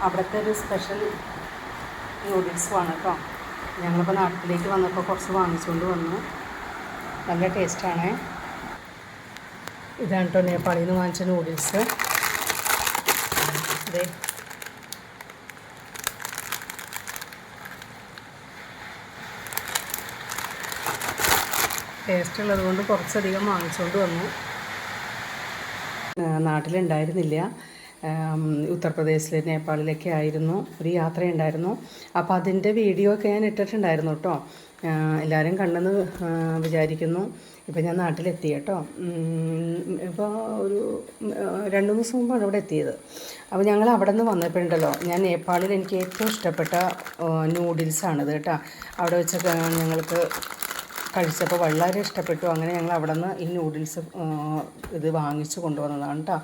അവിടുത്തെ ഒരു സ്പെഷ്യൽ നൂഡിൽസുമാണ് കേട്ടോ. ഞങ്ങളിപ്പോൾ നാട്ടിലേക്ക് വന്നപ്പോൾ കുറച്ച് വാങ്ങിച്ചുകൊണ്ട് വന്നു. നല്ല ടേസ്റ്റാണ്. ഇതാണ് കേട്ടോ നേപ്പാളിൽ നിന്ന് വാങ്ങിച്ച നൂഡിൽസ്. അതെ, ടേസ്റ്റ് ഉള്ളത് കൊണ്ട് കുറച്ചധികം വാങ്ങിച്ചുകൊണ്ട് വന്നു. നാട്ടിലുണ്ടായിരുന്നില്ല, ഉത്തർപ്രദേശിൽ നേപ്പാളിലൊക്കെ ആയിരുന്നു ഒരു യാത്രയുണ്ടായിരുന്നു. അപ്പോൾ അതിൻ്റെ വീഡിയോ ഒക്കെ ഞാൻ ഇട്ടിട്ടുണ്ടായിരുന്നു കേട്ടോ. എല്ലാവരും കണ്ടെന്ന് വിചാരിക്കുന്നു. ഇപ്പോൾ ഞാൻ നാട്ടിലെത്തി കേട്ടോ. ഇപ്പോൾ ഒരു 2 ദിവസം മുമ്പാണ് ഇവിടെ എത്തിയത്. അപ്പോൾ ഞങ്ങൾ അവിടെ നിന്ന് വന്നപ്പോഴുണ്ടല്ലോ, ഞാൻ നേപ്പാളിൽ എനിക്ക് ഏറ്റവും ഇഷ്ടപ്പെട്ട നൂഡിൽസാണിത് കേട്ടോ. അവിടെ വെച്ചൊക്കെ ഞങ്ങൾക്ക് കഴിച്ചപ്പോൾ വളരെ ഇഷ്ടപ്പെട്ടു. അങ്ങനെ ഞങ്ങൾ അവിടെ നിന്ന് ഈ നൂഡിൽസ് ഇത് വാങ്ങിച്ചു കൊണ്ടുവന്നതാണ് കേട്ടോ.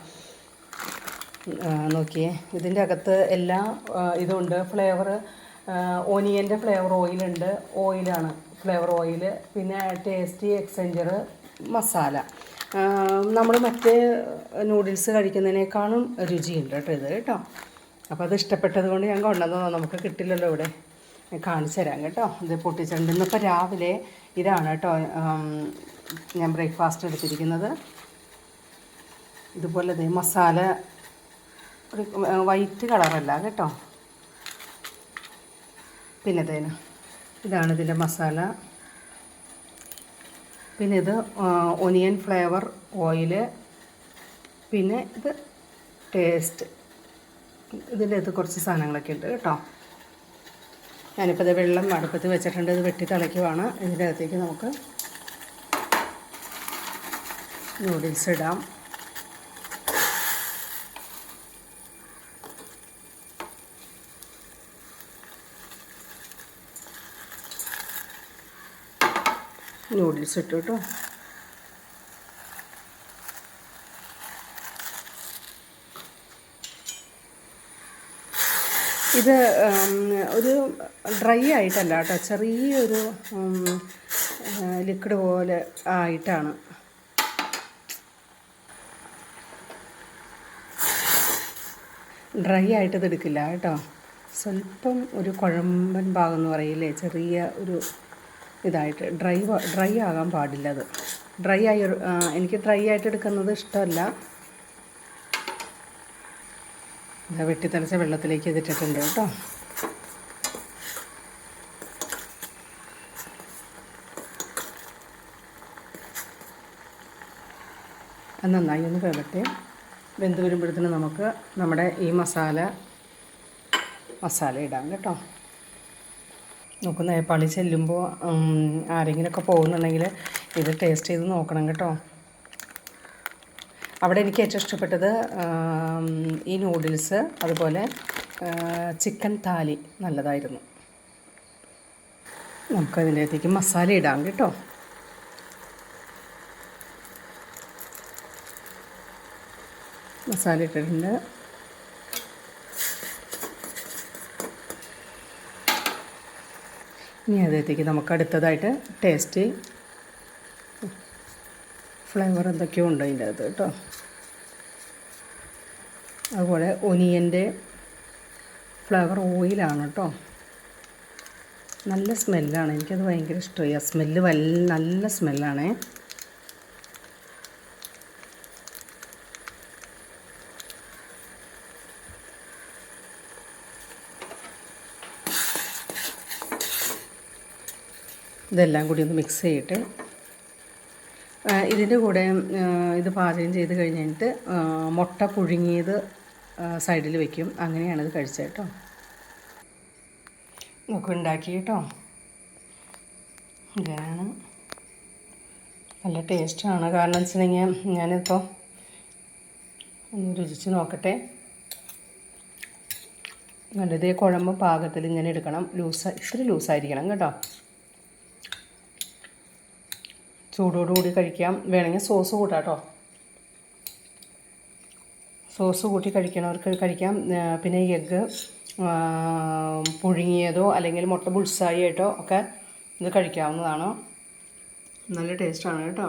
നോക്കിയേ, ഇതിൻ്റെ അകത്ത് എല്ലാ ഇതുണ്ട്. ഫ്ലേവർ ഓനിയൻ്റെ ഫ്ലേവർ ഓയിലാണ് ഫ്ലേവർ ഓയിൽ. പിന്നെ ടേസ്റ്റി എക്സ്ചേഞ്ചർ മസാല. നമ്മൾ മറ്റേ നൂഡിൽസ് കഴിക്കുന്നതിനേക്കാളും രുചിയുണ്ട് കേട്ടോ ഇത് കേട്ടോ. അപ്പോൾ അത് ഇഷ്ടപ്പെട്ടത് കൊണ്ട് ഞാൻ കൊണ്ടുവന്നതാണ്. നമുക്ക് കിട്ടില്ലല്ലോ ഇവിടെ. കാണിച്ചു തരാം കേട്ടോ. ഇത് പൊട്ടിച്ചിട്ടുണ്ട്. ഇന്നിപ്പോൾ രാവിലെ ഇതാണ് കേട്ടോ ഞാൻ ബ്രേക്ക്ഫാസ്റ്റ് എടുത്തിരിക്കുന്നത്. ഇതുപോലെ ദേ മസാല ഒരു വൈറ്റ് കളറല്ല കേട്ടോ. പിന്നെ ഇതാണ് ഇതിൻ്റെ മസാല. പിന്നെ ഇത് ഒനിയൻ ഫ്ലേവർ ഓയിൽ. പിന്നെ ഇത് ടേസ്റ്റ്. ഇതിൻ്റെ ഇത് കുറച്ച് സാധനങ്ങളൊക്കെ ഉണ്ട് കേട്ടോ. ഞാനിപ്പോൾ ഇത് വെള്ളം അടുപ്പത്ത് വെച്ചിട്ടുണ്ട്. ഇത് വെട്ടി തിളയ്ക്കുവാണ്. ഇതിൻ്റെ അകത്തേക്ക് നമുക്ക് നൂഡിൽസ് ഇടാം. നൂഡിൽസ് ഇട്ടു കേട്ടോ. ഇത് ഒരു ഡ്രൈ ആയിട്ടല്ല കേട്ടോ, ചെറിയൊരു ലിക്വിഡ് പോലെ ആയിട്ടാണ്. ഡ്രൈ ആയിട്ട് ഇത് എടുക്കില്ല കേട്ടോ. സ്വല്പം ഒരു കുഴമ്പൻ ഭാഗം എന്ന് പറയില്ലേ, ചെറിയ ഒരു ഇതായിട്ട് ഡ്രൈ ആകാൻ പാടില്ല. അത് എനിക്ക് ഡ്രൈ ആയിട്ട് എടുക്കുന്നത് ഇഷ്ടമല്ല. വെട്ടിത്തരച്ച വെള്ളത്തിലേക്ക് ഇതിട്ടിട്ടുണ്ട് കേട്ടോ. അത് നന്നായി ഒന്ന് വേവട്ടെ. വെന്ത് വരുമ്പോഴത്തേന് നമുക്ക് നമ്മുടെ ഈ മസാല ഇടാം കേട്ടോ. നമുക്ക് നേപ്പാളിൽ ചെല്ലുമ്പോൾ ആരെങ്കിലുമൊക്കെ പോകുന്നുണ്ടെങ്കിൽ ഇത് ടേസ്റ്റ് ചെയ്ത് നോക്കണം കേട്ടോ. അവിടെ എനിക്ക് ഏറ്റവും ഇഷ്ടപ്പെട്ടത് ഈ നൂഡിൽസ്, അതുപോലെ ചിക്കൻ താലി നല്ലതായിരുന്നു. നമുക്കതിൻ്റെ അകത്തേക്ക് മസാല ഇടാം കേട്ടോ. മസാല ഇട്ടിട്ടുണ്ട്. ഇനി അതിലേക്ക് നമുക്ക് അടുത്തതായിട്ട് ടേസ്റ്റ് ഫ്ലേവർ എന്തൊക്കെയോ ഉണ്ട് അതിൻ്റെ അകത്ത് കേട്ടോ. അതുപോലെ ഒനിയൻ്റെ ഫ്ലേവർ ഓയിലാണ് കേട്ടോ. നല്ല സ്മെല്ലാണ്. എനിക്കത് ഭയങ്കര ഇഷ്ടമായി. ആ സ്മെല്ല് നല്ല സ്മെല്ലാണേ. ഇതെല്ലാം കൂടി ഒന്ന് മിക്സ് ചെയ്തിട്ട് ഇതിൻ്റെ കൂടെ ഇത് പാചകം ചെയ്ത് കഴിഞ്ഞിട്ട് മുട്ട പുഴുങ്ങിയത് സൈഡിൽ വെക്കും. അങ്ങനെയാണ് ഇത് കഴിച്ചത് കേട്ടോ. നമുക്ക് ഉണ്ടാക്കി കേട്ടോ. ഇതാണ് നല്ല ടേസ്റ്റാണ്. കാരണം എന്ന് വെച്ചിട്ടുണ്ടെങ്കിൽ ഞാനിപ്പോൾ ഒന്ന് രുചിച്ച് നോക്കട്ടെ. നല്ലതേ കുഴമ്പ് പാകത്തിൽ ഇങ്ങനെ എടുക്കണം. ഇത്തിരി ലൂസായിരിക്കണം കേട്ടോ. ചൂടോടുകൂടി കഴിക്കാം. വേണമെങ്കിൽ സോസ് കൂട്ടാം കേട്ടോ. സോസ് കൂട്ടി കഴിക്കണവർക്ക് കഴിക്കാം. പിന്നെ എഗ്ഗ് പുഴുങ്ങിയതോ അല്ലെങ്കിൽ മുട്ട ബുൾസായി ആയിട്ടോ ഒക്കെ ഇത് കഴിക്കാവുന്നതാണ്. നല്ല ടേസ്റ്റാണ് കേട്ടോ.